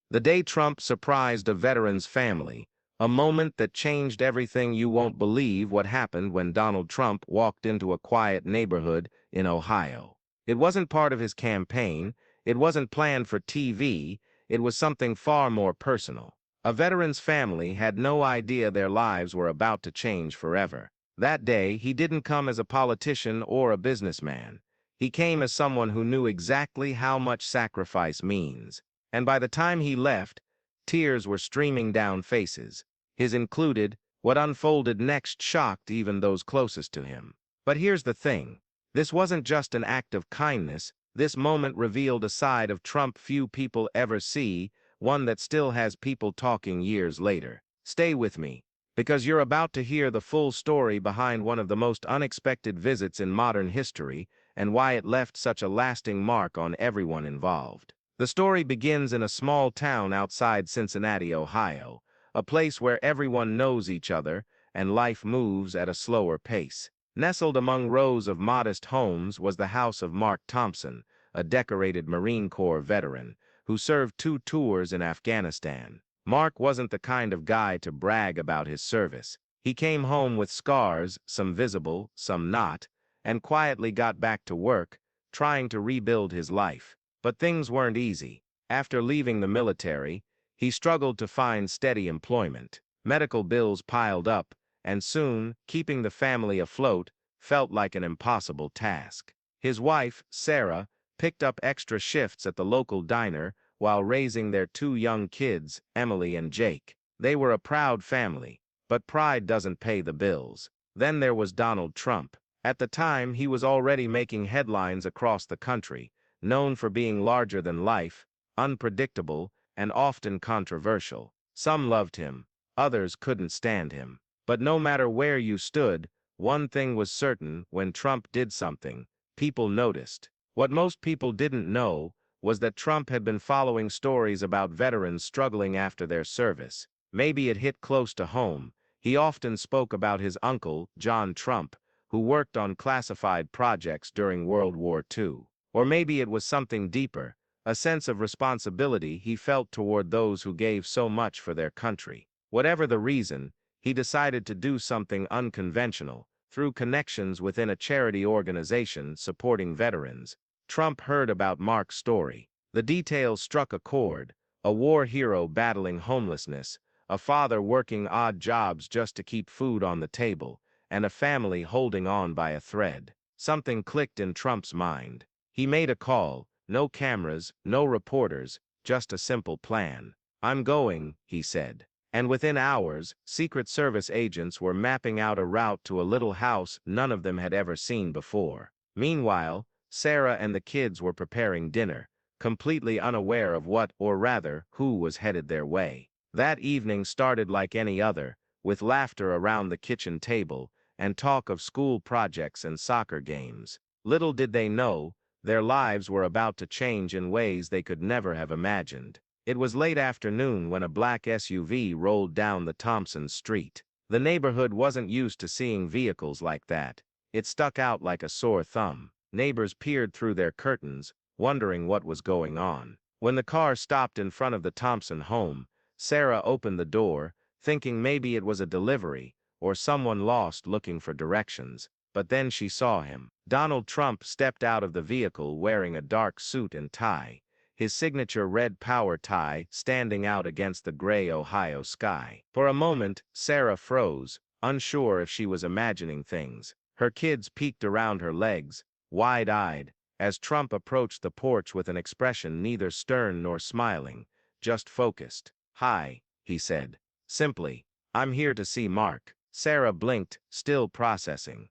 The day Trump surprised a veteran's family, a moment that changed everything. You won't believe what happened when Donald Trump walked into a quiet neighborhood in Ohio. It wasn't part of his campaign, it wasn't planned for TV, it was something far more personal. A veteran's family had no idea their lives were about to change forever. That day, he didn't come as a politician or a businessman. He came as someone who knew exactly how much sacrifice means. And by the time he left, tears were streaming down faces, his included. What unfolded next shocked even those closest to him. But here's the thing. This wasn't just an act of kindness. This moment revealed a side of Trump few people ever see, one that still has people talking years later. Stay with me, because you're about to hear the full story behind one of the most unexpected visits in modern history and why it left such a lasting mark on everyone involved. The story begins in a small town outside Cincinnati, Ohio, a place where everyone knows each other and life moves at a slower pace. Nestled among rows of modest homes was the house of Mark Thompson, a decorated Marine Corps veteran who served 2 tours in Afghanistan. Mark wasn't the kind of guy to brag about his service. He came home with scars, some visible, some not, and quietly got back to work, trying to rebuild his life. But things weren't easy. After leaving the military, he struggled to find steady employment. Medical bills piled up, and soon, keeping the family afloat felt like an impossible task. His wife, Sarah, picked up extra shifts at the local diner while raising their 2 young kids, Emily and Jake. They were a proud family, but pride doesn't pay the bills. Then there was Donald Trump. At the time, he was already making headlines across the country, known for being larger than life, unpredictable, and often controversial. Some loved him, others couldn't stand him. But no matter where you stood, one thing was certain: when Trump did something, people noticed. What most people didn't know was that Trump had been following stories about veterans struggling after their service. Maybe it hit close to home. He often spoke about his uncle, John Trump, who worked on classified projects during World War II. Or maybe it was something deeper, a sense of responsibility he felt toward those who gave so much for their country. Whatever the reason, he decided to do something unconventional. Through connections within a charity organization supporting veterans, Trump heard about Mark's story. The details struck a chord: a war hero battling homelessness, a father working odd jobs just to keep food on the table, and a family holding on by a thread. Something clicked in Trump's mind. He made a call. No cameras, no reporters, just a simple plan. "I'm going," he said. And within hours, Secret Service agents were mapping out a route to a little house none of them had ever seen before. Meanwhile, Sarah and the kids were preparing dinner, completely unaware of what, or rather, who was headed their way. That evening started like any other, with laughter around the kitchen table and talk of school projects and soccer games. Little did they know, their lives were about to change in ways they could never have imagined. It was late afternoon when a black SUV rolled down the Thompson Street. The neighborhood wasn't used to seeing vehicles like that. It stuck out like a sore thumb. Neighbors peered through their curtains, wondering what was going on. When the car stopped in front of the Thompson home, Sarah opened the door, thinking maybe it was a delivery or someone lost looking for directions. But then she saw him. Donald Trump stepped out of the vehicle wearing a dark suit and tie, his signature red power tie standing out against the gray Ohio sky. For a moment, Sarah froze, unsure if she was imagining things. Her kids peeked around her legs, wide-eyed, as Trump approached the porch with an expression neither stern nor smiling, just focused. "Hi," he said. Simply, "I'm here to see Mark." Sarah blinked, still processing.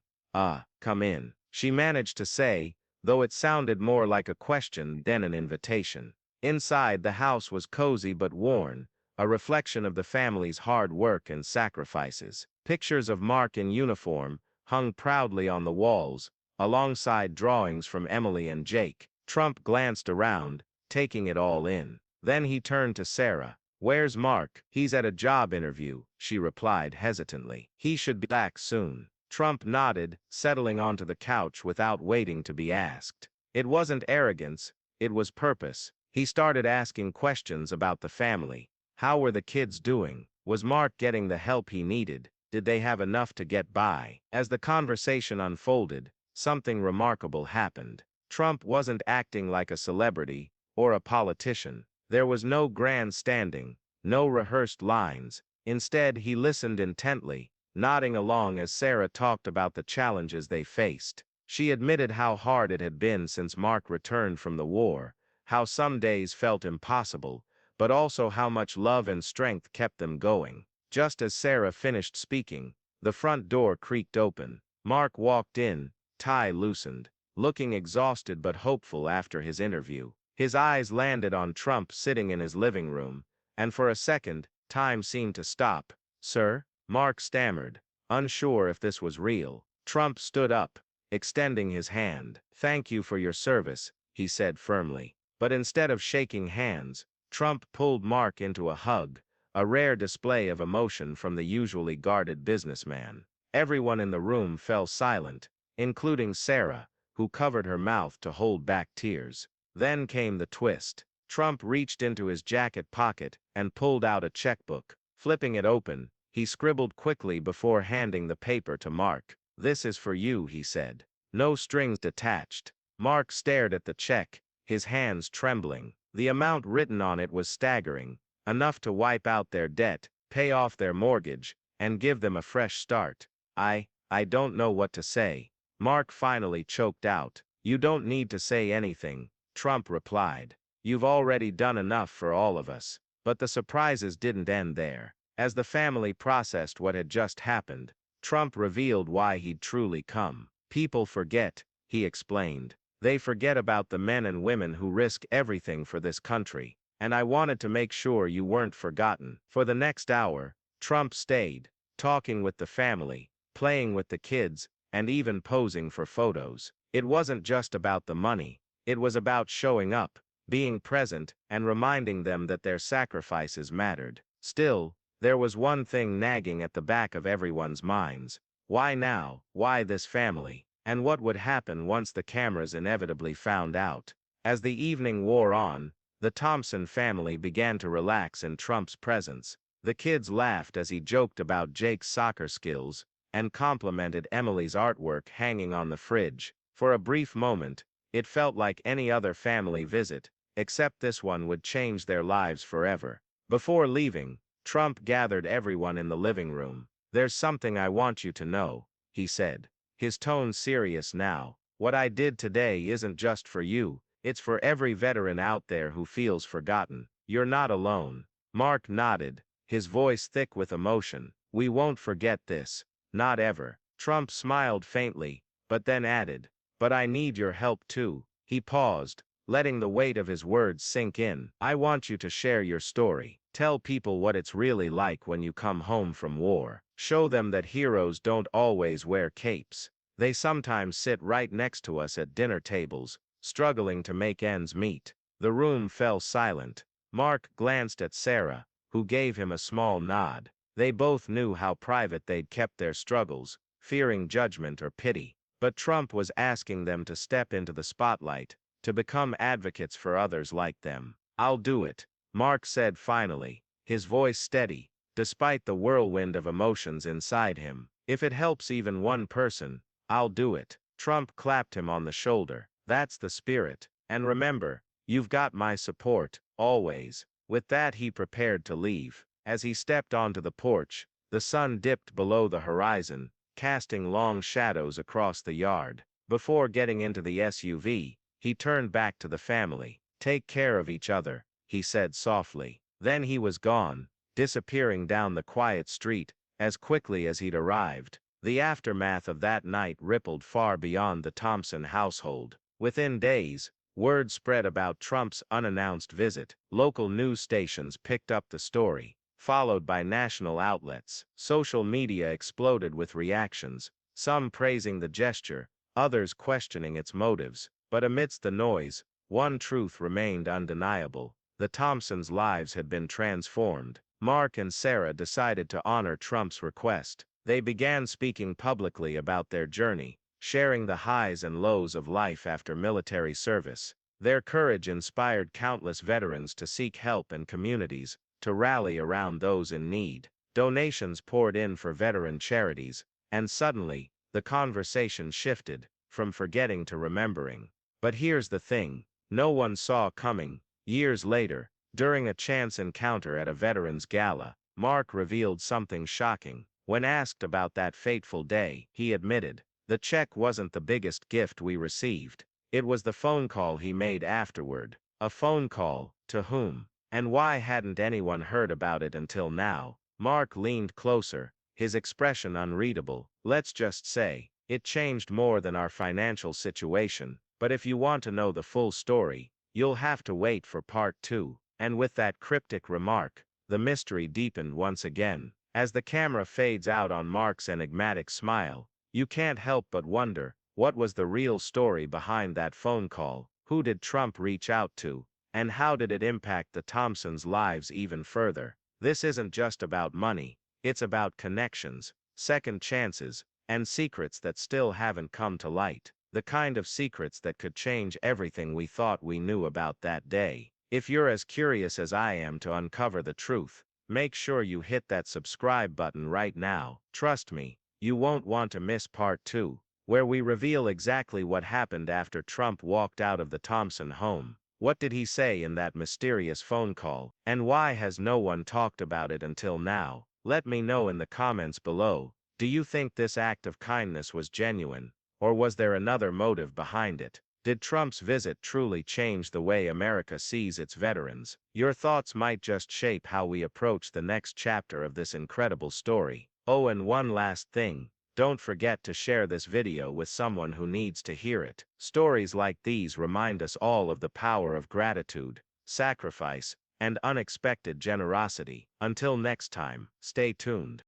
Come in," she managed to say, though it sounded more like a question than an invitation. Inside, the house was cozy but worn, a reflection of the family's hard work and sacrifices. Pictures of Mark in uniform hung proudly on the walls, alongside drawings from Emily and Jake. Trump glanced around, taking it all in. Then he turned to Sarah. "Where's Mark?" "He's at a job interview," she replied hesitantly. "He should be back soon." Trump nodded, settling onto the couch without waiting to be asked. It wasn't arrogance, it was purpose. He started asking questions about the family. How were the kids doing? Was Mark getting the help he needed? Did they have enough to get by? As the conversation unfolded, something remarkable happened. Trump wasn't acting like a celebrity or a politician. There was no grandstanding, no rehearsed lines. Instead, he listened intently, nodding along as Sarah talked about the challenges they faced. She admitted how hard it had been since Mark returned from the war, how some days felt impossible, but also how much love and strength kept them going. Just as Sarah finished speaking, the front door creaked open. Mark walked in, tie loosened, looking exhausted but hopeful after his interview. His eyes landed on Trump sitting in his living room, and for a second, time seemed to stop. "Sir?" Mark stammered, unsure if this was real. Trump stood up, extending his hand. "Thank you for your service," he said firmly. But instead of shaking hands, Trump pulled Mark into a hug, a rare display of emotion from the usually guarded businessman. Everyone in the room fell silent, including Sarah, who covered her mouth to hold back tears. Then came the twist. Trump reached into his jacket pocket and pulled out a checkbook. Flipping it open, he scribbled quickly before handing the paper to Mark. "This is for you," he said. No strings attached. Mark stared at the check, his hands trembling. The amount written on it was staggering, enough to wipe out their debt, pay off their mortgage, and give them a fresh start. I don't know what to say," Mark finally choked out. "You don't need to say anything," Trump replied. "You've already done enough for all of us." But the surprises didn't end there. As the family processed what had just happened, Trump revealed why he'd truly come. "People forget," he explained. "They forget about the men and women who risk everything for this country, and I wanted to make sure you weren't forgotten." For the next hour, Trump stayed, talking with the family, playing with the kids, and even posing for photos. It wasn't just about the money, it was about showing up, being present, and reminding them that their sacrifices mattered. Still, there was one thing nagging at the back of everyone's minds. Why now? Why this family? And what would happen once the cameras inevitably found out? As the evening wore on, the Thompson family began to relax in Trump's presence. The kids laughed as he joked about Jake's soccer skills and complimented Emily's artwork hanging on the fridge. For a brief moment, it felt like any other family visit, except this one would change their lives forever. Before leaving, Trump gathered everyone in the living room. "There's something I want you to know," he said, his tone serious now. "What I did today isn't just for you, it's for every veteran out there who feels forgotten. You're not alone." Mark nodded, his voice thick with emotion. "We won't forget this. Not ever." Trump smiled faintly, but then added, "But I need your help too." He paused, letting the weight of his words sink in. "I want you to share your story. Tell people what it's really like when you come home from war. Show them that heroes don't always wear capes. They sometimes sit right next to us at dinner tables, struggling to make ends meet." The room fell silent. Mark glanced at Sarah, who gave him a small nod. They both knew how private they'd kept their struggles, fearing judgment or pity. But Trump was asking them to step into the spotlight, to become advocates for others like them. "I'll do it," Mark said finally, his voice steady, despite the whirlwind of emotions inside him. "If it helps even one person, I'll do it." Trump clapped him on the shoulder. "That's the spirit. And remember, you've got my support, always." With that he prepared to leave. As he stepped onto the porch, the sun dipped below the horizon, casting long shadows across the yard. Before getting into the SUV, he turned back to the family. "Take care of each other," he said softly. Then he was gone, disappearing down the quiet street as quickly as he'd arrived. The aftermath of that night rippled far beyond the Thompson household. Within days, word spread about Trump's unannounced visit. Local news stations picked up the story, followed by national outlets. Social media exploded with reactions, some praising the gesture, others questioning its motives. But amidst the noise, one truth remained undeniable. The Thompsons' lives had been transformed. Mark and Sarah decided to honor Trump's request. They began speaking publicly about their journey, sharing the highs and lows of life after military service. Their courage inspired countless veterans to seek help and communities to rally around those in need. Donations poured in for veteran charities, and suddenly, the conversation shifted from forgetting to remembering. But here's the thing no one saw coming. Years later, during a chance encounter at a veterans gala, Mark revealed something shocking. When asked about that fateful day, he admitted, "The check wasn't the biggest gift we received. It was the phone call he made afterward." A phone call, to whom? And why hadn't anyone heard about it until now? Mark leaned closer, his expression unreadable. "Let's just say, it changed more than our financial situation, but if you want to know the full story, you'll have to wait for part 2. And with that cryptic remark, the mystery deepened once again. As the camera fades out on Mark's enigmatic smile, you can't help but wonder, what was the real story behind that phone call? Who did Trump reach out to? And how did it impact the Thompsons' lives even further? This isn't just about money, it's about connections, second chances, and secrets that still haven't come to light. The kind of secrets that could change everything we thought we knew about that day. If you're as curious as I am to uncover the truth, make sure you hit that subscribe button right now. Trust me, you won't want to miss part 2, where we reveal exactly what happened after Trump walked out of the Thompson home. What did he say in that mysterious phone call, and why has no one talked about it until now? Let me know in the comments below. Do you think this act of kindness was genuine, or was there another motive behind it? Did Trump's visit truly change the way America sees its veterans? Your thoughts might just shape how we approach the next chapter of this incredible story. Oh, and one last thing. Don't forget to share this video with someone who needs to hear it. Stories like these remind us all of the power of gratitude, sacrifice, and unexpected generosity. Until next time, stay tuned.